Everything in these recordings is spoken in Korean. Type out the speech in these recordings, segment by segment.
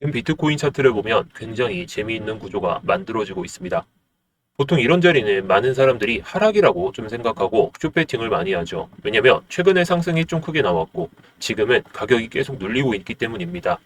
지금 비트코인 차트를 보면 굉장히 재미있는 구조가 만들어지고 있습니다. 보통 이런 자리는 많은 사람들이 하락이라고 좀 생각하고 숏배팅을 많이 하죠. 왜냐면 최근에 상승이 좀 크게 나왔고 지금은 가격이 계속 눌리고 있기 때문입니다.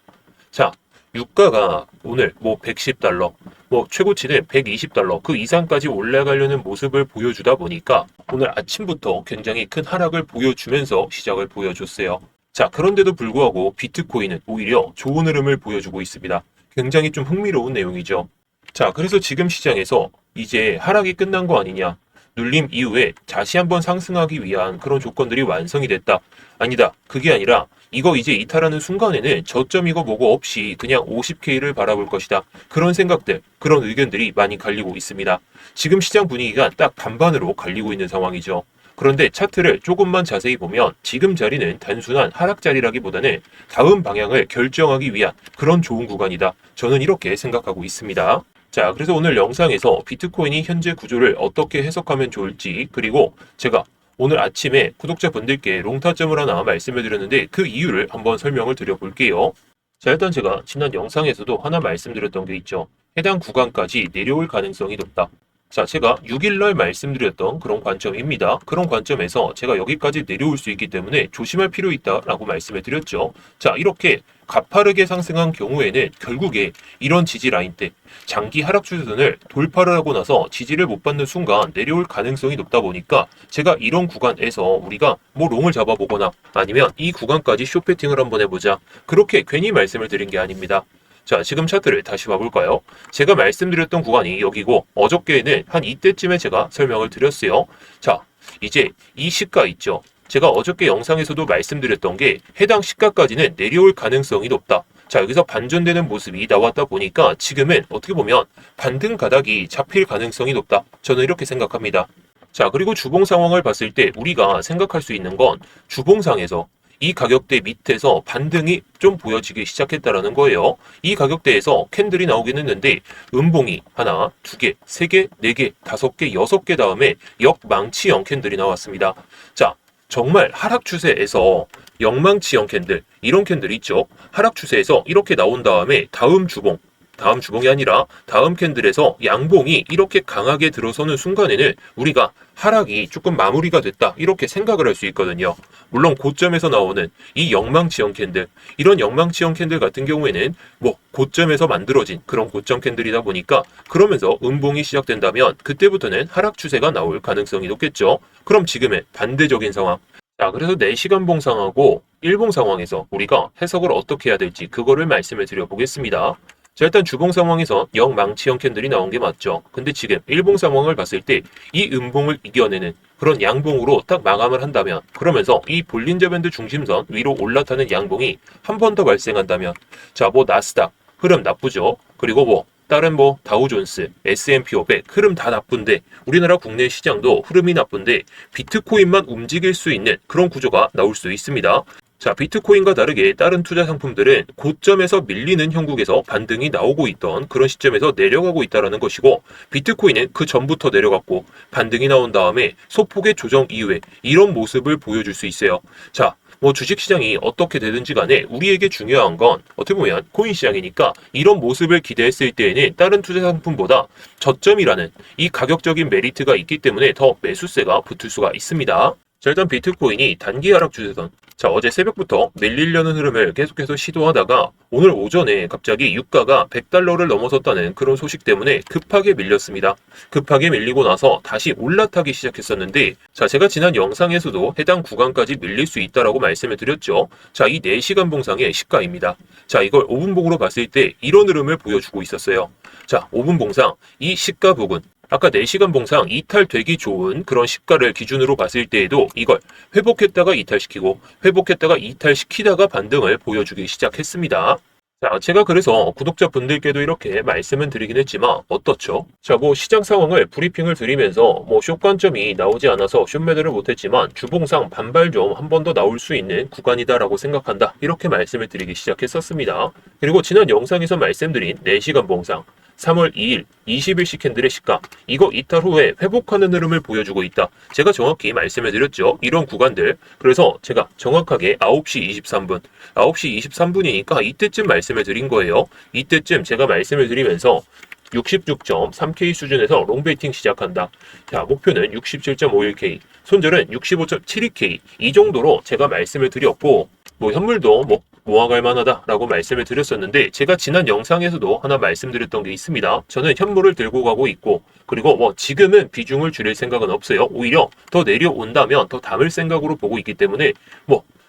자, 유가가 오늘 뭐 110달러, 뭐 최고치는 120달러 그 이상까지 올라가려는 모습을 보여주다 보니까 오늘 아침부터 굉장히 큰 하락을 보여주면서 시작을 보여줬어요. 자, 그런데도 불구하고 비트코인은 오히려 좋은 흐름을 보여주고 있습니다. 굉장히 좀 흥미로운 내용이죠. 자, 그래서 지금 시장에서 이제 하락이 끝난 거 아니냐? 눌림 이후에 다시 한번 상승하기 위한 그런 조건들이 완성이 됐다. 아니다. 그게 아니라 이거 이제 이탈하는 순간에는 저점이고 뭐고 없이 그냥 50K를 바라볼 것이다. 그런 생각들, 그런 의견들이 많이 갈리고 있습니다. 지금 시장 분위기가 딱 반반으로 갈리고 있는 상황이죠. 그런데 차트를 조금만 자세히 보면 지금 자리는 단순한 하락 자리라기보다는 다음 방향을 결정하기 위한 그런 좋은 구간이다. 저는 이렇게 생각하고 있습니다. 자, 그래서 오늘 영상에서 비트코인이 현재 구조를 어떻게 해석하면 좋을지, 그리고 제가 오늘 아침에 구독자분들께 롱타점을 하나 말씀을 드렸는데 그 이유를 한번 설명을 드려볼게요. 자, 일단 제가 지난 영상에서도 하나 말씀드렸던 게 있죠. 해당 구간까지 내려올 가능성이 높다. 자, 제가 6일날 말씀드렸던 그런 관점입니다. 그런 관점에서 제가 여기까지 내려올 수 있기 때문에 조심할 필요 있다라고 말씀을 드렸죠. 자, 이렇게 가파르게 상승한 경우에는 결국에 이런 지지 라인 때 장기 하락 추세선을 돌파를 하고 나서 지지를 못 받는 순간 내려올 가능성이 높다 보니까 제가 이런 구간에서 우리가 뭐 롱을 잡아보거나 아니면 이 구간까지 숏배팅을 한번 해보자. 그렇게 괜히 말씀을 드린 게 아닙니다. 자, 지금 차트를 다시 봐볼까요? 제가 말씀드렸던 구간이 여기고 어저께는 한 이때쯤에 제가 설명을 드렸어요. 자, 이제 이 시가 있죠. 제가 어저께 영상에서도 말씀드렸던 게 해당 시가까지는 내려올 가능성이 높다. 자, 여기서 반전되는 모습이 나왔다 보니까 지금은 어떻게 보면 반등 가닥이 잡힐 가능성이 높다. 저는 이렇게 생각합니다. 자, 그리고 주봉 상황을 봤을 때 우리가 생각할 수 있는 건 주봉상에서 이 가격대 밑에서 반등이 좀 보여지기 시작했다라는 거예요. 이 가격대에서 캔들이 나오긴 했는데 음봉이 하나, 두 개, 세 개, 네 개, 다섯 개, 여섯 개 다음에 역망치형 캔들이 나왔습니다. 자, 정말 하락 추세에서 역망치형 캔들, 이런 캔들이 있죠. 하락 추세에서 이렇게 나온 다음에 다음 주봉이 아니라 다음 캔들에서 양봉이 이렇게 강하게 들어서는 순간에는 우리가 하락이 조금 마무리가 됐다 이렇게 생각을 할 수 있거든요. 물론 고점에서 나오는 이 역망치형 캔들, 이런 역망치형 캔들 같은 경우에는 뭐 고점에서 만들어진 그런 고점 캔들이다 보니까 그러면서 음봉이 시작된다면 그때부터는 하락 추세가 나올 가능성이 높겠죠. 그럼 지금의 반대적인 상황. 자, 그래서 4시간 봉상하고 1봉 상황에서 우리가 해석을 어떻게 해야 될지 그거를 말씀을 드려보겠습니다. 자, 일단 주봉 상황에서 역망치형 캔들이 나온 게 맞죠. 근데 지금 일봉 상황을 봤을 때 이 음봉을 이겨내는 그런 양봉으로 딱 마감을 한다면, 그러면서 이 볼린저 밴드 중심선 위로 올라타는 양봉이 한 번 더 발생한다면, 자, 뭐 나스닥 흐름 나쁘죠. 그리고 뭐 다른 뭐 다우존스, S&P 500 흐름 다 나쁜데 우리나라 국내 시장도 흐름이 나쁜데 비트코인만 움직일 수 있는 그런 구조가 나올 수 있습니다. 자, 비트코인과 다르게 다른 투자 상품들은 고점에서 밀리는 형국에서 반등이 나오고 있던 그런 시점에서 내려가고 있다는 것이고, 비트코인은 그 전부터 내려갔고 반등이 나온 다음에 소폭의 조정 이후에 이런 모습을 보여줄 수 있어요. 자, 뭐 주식시장이 어떻게 되든지 간에 우리에게 중요한 건 어떻게 보면 코인 시장이니까 이런 모습을 기대했을 때에는 다른 투자 상품보다 저점이라는 이 가격적인 메리트가 있기 때문에 더 매수세가 붙을 수가 있습니다. 자, 일단 비트코인이 단기 하락 추세선. 자, 어제 새벽부터 밀리려는 흐름을 계속해서 시도하다가 오늘 오전에 갑자기 유가가 100달러를 넘어섰다는 그런 소식 때문에 급하게 밀렸습니다. 급하게 밀리고 나서 다시 올라타기 시작했었는데, 자, 제가 지난 영상에서도 해당 구간까지 밀릴 수 있다라고 말씀을 드렸죠. 자, 이 4시간 봉상의 시가입니다. 자, 이걸 5분 봉으로 봤을 때 이런 흐름을 보여주고 있었어요. 자, 5분 봉상 이 시가 부근, 아까 4시간 봉상 이탈되기 좋은 그런 시가를 기준으로 봤을 때에도 이걸 회복했다가 이탈시키고 회복했다가 이탈시키다가 반등을 보여주기 시작했습니다. 자, 제가 그래서 구독자분들께도 이렇게 말씀은 드리긴 했지만 어떻죠? 자, 뭐 시장 상황을 브리핑을 드리면서 뭐 숏 관점이 나오지 않아서 숏 매도를 못했지만 주봉상 반발 좀 한 번 더 나올 수 있는 구간이다라고 생각한다. 이렇게 말씀을 드리기 시작했었습니다. 그리고 지난 영상에서 말씀드린 4시간 봉상. 3월 2일 20일씩 캔들의 시가, 이거 이탈 후에 회복하는 흐름을 보여주고 있다. 제가 정확히 말씀을 드렸죠. 이런 구간들. 그래서 제가 정확하게 9시 23분, 9시 23분이니까 이때쯤 말씀을 드린 거예요. 이때쯤 제가 말씀을 드리면서 66.3K 수준에서 롱베이팅 시작한다. 자, 목표는 67.51K, 손절은 65.72K. 이 정도로 제가 말씀을 드렸고, 현물도 모아갈 만하다라고 말씀을 드렸었는데, 제가 지난 영상에서도 하나 말씀드렸던 게 있습니다. 저는 현물을 들고 가고 있고, 그리고 지금은 비중을 줄일 생각은 없어요. 오히려 더 내려온다면 더 담을 생각으로 보고 있기 때문에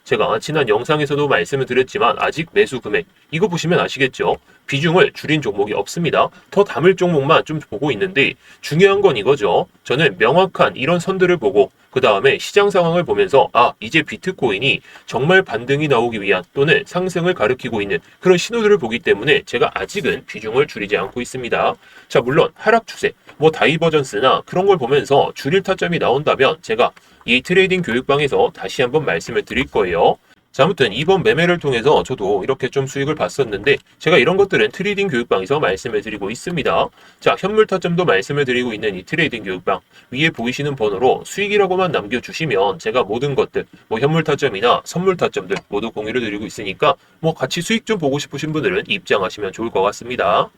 제가 지난 영상에서도 말씀을 드렸지만 아직 매수 금액 이거 보시면 아시겠죠? 비중을 줄인 종목이 없습니다. 더 담을 종목만 좀 보고 있는데 중요한 건 이거죠. 저는 명확한 이런 선들을 보고 그 다음에 시장 상황을 보면서 이제 비트코인이 정말 반등이 나오기 위한 또는 상승을 가리키고 있는 그런 신호들을 보기 때문에 제가 아직은 비중을 줄이지 않고 있습니다. 자, 물론 하락 추세, 다이버전스나 그런 걸 보면서 줄일 타점이 나온다면 제가 이 트레이딩 교육방에서 다시 한번 말씀을 드릴 거예요. 자, 아무튼 이번 매매를 통해서 저도 이렇게 좀 수익을 봤었는데 제가 이런 것들은 트레이딩 교육방에서 말씀을 드리고 있습니다. 자, 현물 타점도 말씀을 드리고 있는 이 트레이딩 교육방 위에 보이시는 번호로 수익이라고만 남겨주시면 제가 모든 것들 현물 타점이나 선물 타점들 모두 공유를 드리고 있으니까 같이 수익 좀 보고 싶으신 분들은 입장하시면 좋을 것 같습니다.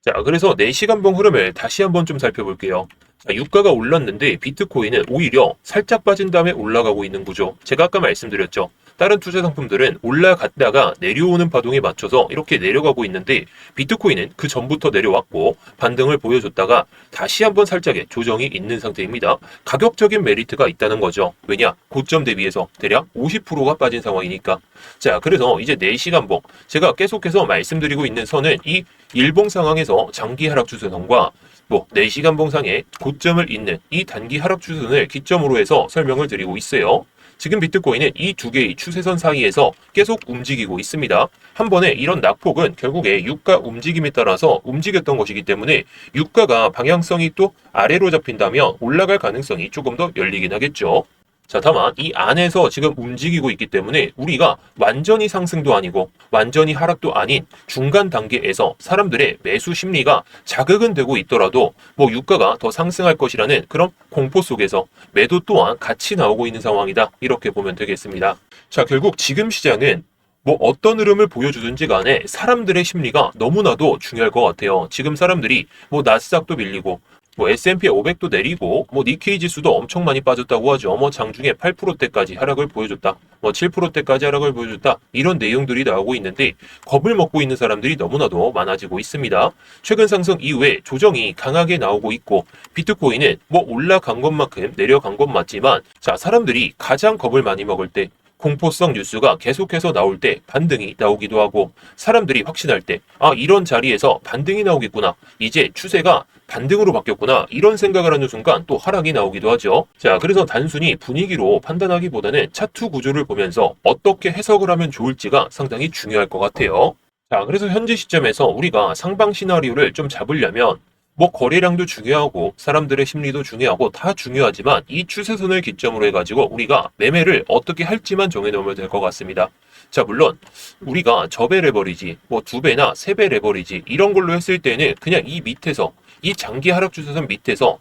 자, 그래서 4시간봉 흐름을 다시 한번 좀 살펴볼게요. 자, 유가가 올랐는데 비트코인은 오히려 살짝 빠진 다음에 올라가고 있는 구조. 제가 아까 말씀드렸죠. 다른 투자 상품들은 올라갔다가 내려오는 파동에 맞춰서 이렇게 내려가고 있는데 비트코인은 그 전부터 내려왔고 반등을 보여줬다가 다시 한번 살짝의 조정이 있는 상태입니다. 가격적인 메리트가 있다는 거죠. 왜냐? 고점 대비해서 대략 50%가 빠진 상황이니까. 자, 그래서 이제 4시간봉 제가 계속해서 말씀드리고 있는 선은 이 일봉 상황에서 장기 하락 추세선과 4시간봉 상의 고점을 잇는 이 단기 하락 추세선을 기점으로 해서 설명을 드리고 있어요. 지금 비트코인은 이 두 개의 추세선 사이에서 계속 움직이고 있습니다. 한 번에 이런 낙폭은 결국에 유가 움직임에 따라서 움직였던 것이기 때문에 유가가 방향성이 또 아래로 잡힌다면 올라갈 가능성이 조금 더 열리긴 하겠죠. 자, 다만 이 안에서 지금 움직이고 있기 때문에 우리가 완전히 상승도 아니고 완전히 하락도 아닌 중간 단계에서 사람들의 매수 심리가 자극은 되고 있더라도 유가가 더 상승할 것이라는 그런 공포 속에서 매도 또한 같이 나오고 있는 상황이다. 이렇게 보면 되겠습니다. 자, 결국 지금 시장은 어떤 흐름을 보여주든지 간에 사람들의 심리가 너무나도 중요할 것 같아요. 지금 사람들이 나스닥도 밀리고 S&P 500도 내리고 니케이 지수도 엄청 많이 빠졌다고 하죠. 장중에 8%대까지 하락을 보여줬다. 7%대까지 하락을 보여줬다. 이런 내용들이 나오고 있는데 겁을 먹고 있는 사람들이 너무나도 많아지고 있습니다. 최근 상승 이후에 조정이 강하게 나오고 있고 비트코인은 올라간 것만큼 내려간 것 맞지만 자, 사람들이 가장 겁을 많이 먹을 때 공포성 뉴스가 계속해서 나올 때 반등이 나오기도 하고 사람들이 확신할 때 이런 자리에서 반등이 나오겠구나. 이제 추세가 반등으로 바뀌었구나. 이런 생각을 하는 순간 또 하락이 나오기도 하죠. 자, 그래서 단순히 분위기로 판단하기보다는 차트 구조를 보면서 어떻게 해석을 하면 좋을지가 상당히 중요할 것 같아요. 자, 그래서 현재 시점에서 우리가 상방 시나리오를 좀 잡으려면 거래량도 중요하고 사람들의 심리도 중요하고 다 중요하지만 이 추세선을 기점으로 해가지고 우리가 매매를 어떻게 할지만 정해놓으면 될 것 같습니다. 자, 물론 우리가 저배 레버리지 2배나 3배 레버리지 이런 걸로 했을 때는 그냥 이 밑에서 이 장기 하락 추세선 밑에서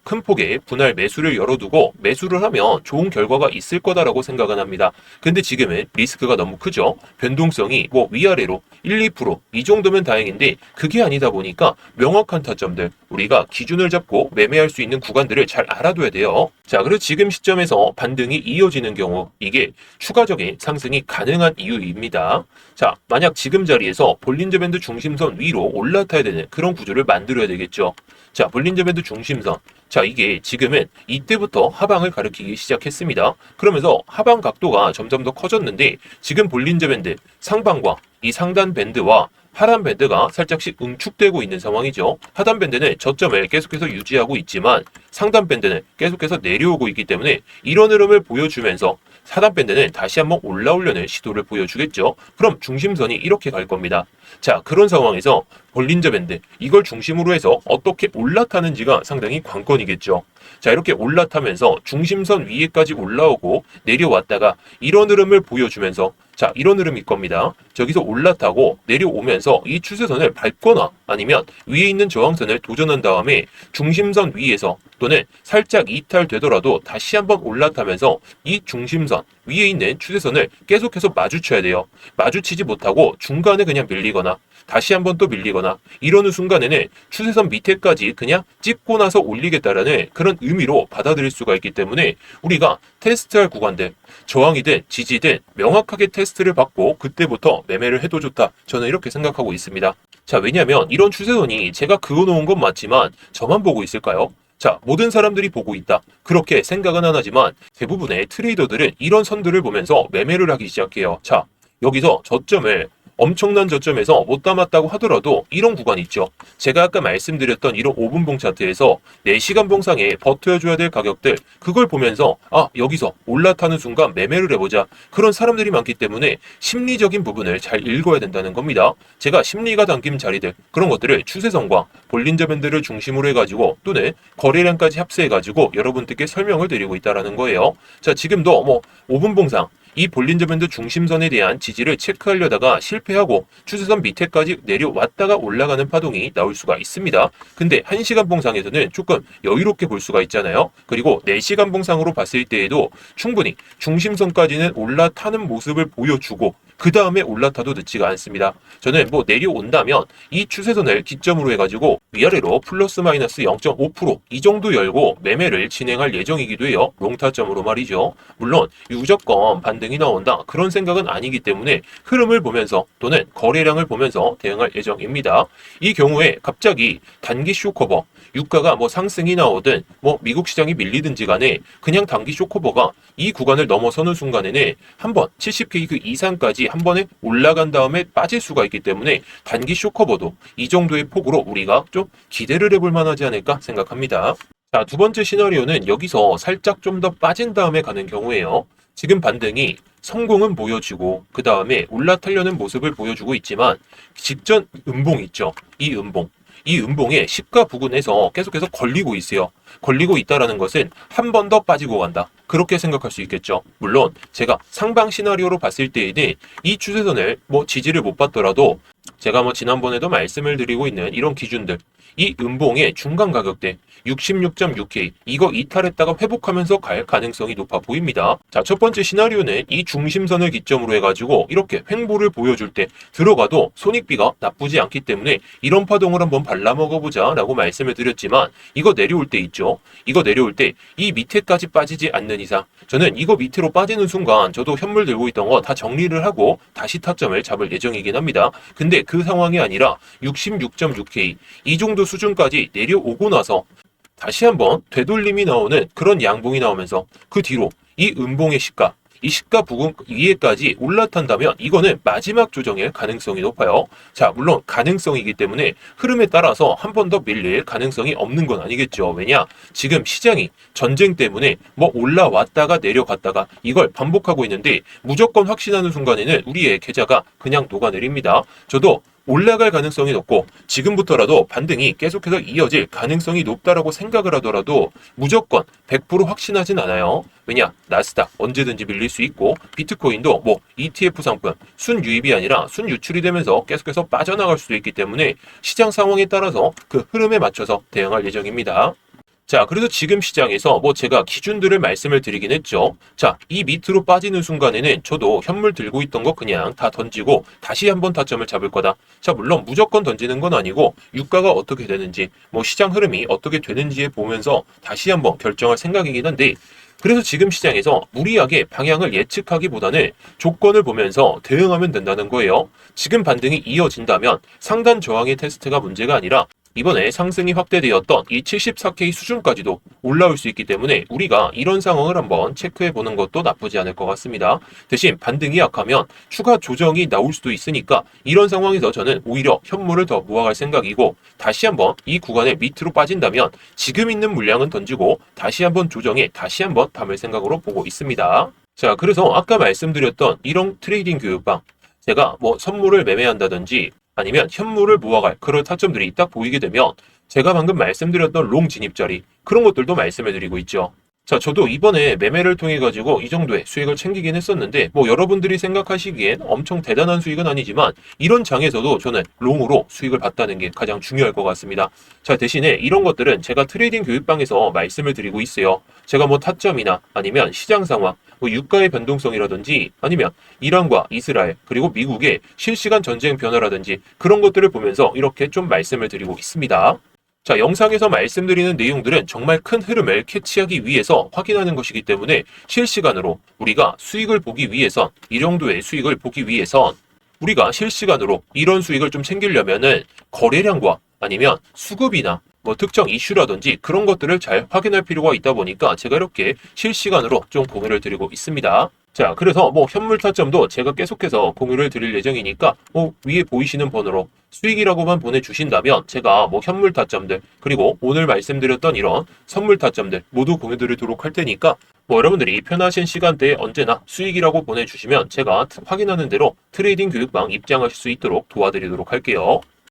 큰 폭의 분할 매수를 열어두고 매수를 하면 좋은 결과가 있을 거다라고 생각은 합니다. 근데 지금은 리스크가 너무 크죠. 변동성이 위아래로 1, 2%이 정도면 다행인데 그게 아니다 보니까 명확한 타점들 우리가 기준을 잡고 매매할 수 있는 구간들을 잘 알아둬야 돼요. 자, 그리고 지금 시점에서 반등이 이어지는 경우 이게 추가적인 상승이 가능한 이유입니다. 자, 만약 지금 자리에서 볼린저 밴드 중심선 위로 올라타야 되는 그런 구조를 만들어야 되겠죠. 자, 볼린저 밴드 중심선. 자, 이게 지금은 이때부터 하방을 가리키기 시작했습니다. 그러면서 하방 각도가 점점 더 커졌는데 지금 볼린저 밴드 상방과 이 상단 밴드와 하단 밴드가 살짝씩 응축되고 있는 상황이죠. 하단 밴드는 저점을 계속해서 유지하고 있지만 상단 밴드는 계속해서 내려오고 있기 때문에 이런 흐름을 보여주면서 하단 밴드는 다시 한번 올라오려는 시도를 보여주겠죠. 그럼 중심선이 이렇게 갈 겁니다. 자, 그런 상황에서 볼린저 밴드 이걸 중심으로 해서 어떻게 올라타는지가 상당히 관건이겠죠. 자, 이렇게 올라타면서 중심선 위에까지 올라오고 내려왔다가 이런 흐름을 보여주면서 자, 이런 흐름일 겁니다. 저기서 올라타고 내려오면서 이 추세선을 밟거나 아니면 위에 있는 저항선을 도전한 다음에 중심선 위에서 또는 살짝 이탈되더라도 다시 한번 올라타면서 이 중심선 위에 있는 추세선을 계속해서 마주쳐야 돼요. 마주치지 못하고 중간에 그냥 밀리거나 다시 한번 또 밀리거나 이러는 순간에는 추세선 밑에까지 그냥 찍고 나서 올리겠다라는 그런 의미로 받아들일 수가 있기 때문에 우리가 테스트할 구간들, 저항이든 지지든 명확하게 테스트를 받고 그때부터 매매를 해도 좋다. 저는 이렇게 생각하고 있습니다. 자, 왜냐하면 이런 추세선이 제가 그어놓은 건 맞지만 저만 보고 있을까요? 자, 모든 사람들이 보고 있다. 그렇게 생각은 안 하지만 대부분의 트레이더들은 이런 선들을 보면서 매매를 하기 시작해요. 자, 여기서 저점을 엄청난 저점에서 못 담았다고 하더라도 이런 구간이 있죠. 제가 아까 말씀드렸던 이런 5분봉 차트에서 4시간 봉상에 버텨줘야 될 가격들, 그걸 보면서 여기서 올라타는 순간 매매를 해보자. 그런 사람들이 많기 때문에 심리적인 부분을 잘 읽어야 된다는 겁니다. 제가 심리가 담긴 자리들, 그런 것들을 추세선과 볼린저 밴드를 중심으로 해가지고 또는 거래량까지 합세해가지고 여러분들께 설명을 드리고 있다는 거예요. 자, 지금도 5분 봉상 이 볼린저 밴드 중심선에 대한 지지를 체크하려다가 실패하고 추세선 밑에까지 내려왔다가 올라가는 파동이 나올 수가 있습니다. 근데 1시간 봉상에서는 조금 여유롭게 볼 수가 있잖아요. 그리고 4시간 봉상으로 봤을 때에도 충분히 중심선까지는 올라타는 모습을 보여주고 그 다음에 올라타도 늦지가 않습니다. 저는 내려온다면 이 추세선을 기점으로 해가지고 위아래로 플러스 마이너스 0.5% 이 정도 열고 매매를 진행할 예정이기도 해요. 롱타점으로 말이죠. 물론 무조건 반등이 나온다 그런 생각은 아니기 때문에 흐름을 보면서 또는 거래량을 보면서 대응할 예정입니다. 이 경우에 갑자기 단기 쇼커버 유가가 상승이 나오든 미국 시장이 밀리든지 간에 그냥 단기 쇼커버가 이 구간을 넘어서는 순간에는 한번 70K 그 이상까지 한 번에 올라간 다음에 빠질 수가 있기 때문에 단기 쇼커버도 이 정도의 폭으로 우리가 좀 기대를 해볼 만하지 않을까 생각합니다. 자, 두 번째 시나리오는 여기서 살짝 좀 더 빠진 다음에 가는 경우예요. 지금 반등이 성공은 보여주고 그 다음에 올라타려는 모습을 보여주고 있지만 직전 음봉 있죠. 이 음봉의 시가 부근에서 계속해서 걸리고 있어요. 걸리고 있다라는 것은 한 번 더 빠지고 간다. 그렇게 생각할 수 있겠죠. 물론 제가 상방 시나리오로 봤을 때에는 이 추세선을 지지를 못 받더라도 제가 지난번에도 말씀을 드리고 있는 이런 기준들 이 음봉의 중간 가격대 66.6K 이거 이탈했다가 회복하면서 갈 가능성이 높아 보입니다. 자, 첫 번째 시나리오는 이 중심선을 기점으로 해가지고 이렇게 횡보를 보여줄 때 들어가도 손익비가 나쁘지 않기 때문에 이런 파동을 한번 발라먹어보자 라고 말씀을 드렸지만 이거 내려올 때 있죠. 이거 내려올 때 이 밑에까지 빠지지 않는 이상 저는 이거 밑으로 빠지는 순간 저도 현물 들고 있던 거 다 정리를 하고 다시 타점을 잡을 예정이긴 합니다. 근데 그 상황이 아니라 66.6K 이 정도 수준까지 내려오고 나서 다시 한번 되돌림이 나오는 그런 양봉이 나오면서 그 뒤로 이 음봉의 시가 이 시가 부근 위에까지 올라탄다면 이거는 마지막 조정일 가능성이 높아요. 자, 물론 가능성이기 때문에 흐름에 따라서 한 번 더 밀릴 가능성이 없는 건 아니겠죠. 왜냐? 지금 시장이 전쟁 때문에 올라왔다가 내려갔다가 이걸 반복하고 있는데 무조건 확신하는 순간에는 우리의 계좌가 그냥 녹아내립니다. 저도 올라갈 가능성이 높고 지금부터라도 반등이 계속해서 이어질 가능성이 높다라고 생각을 하더라도 무조건 100% 확신하진 않아요. 왜냐? 나스닥 언제든지 밀릴 수 있고 비트코인도 ETF 상품 순유입이 아니라 순유출이 되면서 계속해서 빠져나갈 수도 있기 때문에 시장 상황에 따라서 그 흐름에 맞춰서 대응할 예정입니다. 자, 그래서 지금 시장에서 제가 기준들을 말씀을 드리긴 했죠. 자, 이 밑으로 빠지는 순간에는 저도 현물 들고 있던 거 그냥 다 던지고 다시 한번 타점을 잡을 거다. 자, 물론 무조건 던지는 건 아니고 유가가 어떻게 되는지 시장 흐름이 어떻게 되는지에 보면서 다시 한번 결정할 생각이긴 한데 그래서 지금 시장에서 무리하게 방향을 예측하기보다는 조건을 보면서 대응하면 된다는 거예요. 지금 반등이 이어진다면 상단 저항의 테스트가 문제가 아니라 이번에 상승이 확대되었던 이 74K 수준까지도 올라올 수 있기 때문에 우리가 이런 상황을 한번 체크해 보는 것도 나쁘지 않을 것 같습니다. 대신 반등이 약하면 추가 조정이 나올 수도 있으니까 이런 상황에서 저는 오히려 현물을 더 모아갈 생각이고 다시 한번 이 구간에 밑으로 빠진다면 지금 있는 물량은 던지고 다시 한번 조정해 다시 한번 담을 생각으로 보고 있습니다. 자, 그래서 아까 말씀드렸던 이런 트레이딩 교육방 제가 선물을 매매한다든지 아니면 현물을 모아갈 그런 타점들이 딱 보이게 되면 제가 방금 말씀드렸던 롱 진입 자리 그런 것들도 말씀해 드리고 있죠. 자, 저도 이번에 매매를 통해 가지고 이 정도의 수익을 챙기긴 했었는데, 뭐 여러분들이 생각하시기엔 엄청 대단한 수익은 아니지만, 이런 장에서도 저는 롱으로 수익을 봤다는 게 가장 중요할 것 같습니다. 자, 대신에 이런 것들은 제가 트레이딩 교육방에서 말씀을 드리고 있어요. 제가 뭐 타점이나 아니면 시장 상황, 뭐 유가의 변동성이라든지 아니면 이란과 이스라엘 그리고 미국의 실시간 전쟁 변화라든지 그런 것들을 보면서 이렇게 좀 말씀을 드리고 있습니다. 자, 영상에서 말씀드리는 내용들은 정말 큰 흐름을 캐치하기 위해서 확인하는 것이기 때문에 실시간으로 우리가 수익을 보기 위해선, 이 정도의 수익을 보기 위해선 우리가 실시간으로 이런 수익을 좀 챙기려면은 거래량과 아니면 수급이나 뭐 특정 이슈라든지 그런 것들을 잘 확인할 필요가 있다 보니까 제가 이렇게 실시간으로 좀 공유를 드리고 있습니다. 자, 그래서 뭐 현물 타점도 제가 계속해서 공유를 드릴 예정이니까 위에 보이시는 번호로 수익이라고만 보내주신다면 제가 뭐 현물 타점들 그리고 오늘 말씀드렸던 이런 선물 타점들 모두 공유드리도록 할 테니까 뭐 여러분들이 편하신 시간대에 언제나 수익이라고 보내주시면 제가 확인하는 대로 트레이딩 교육방 입장하실 수 있도록 도와드리도록 할게요.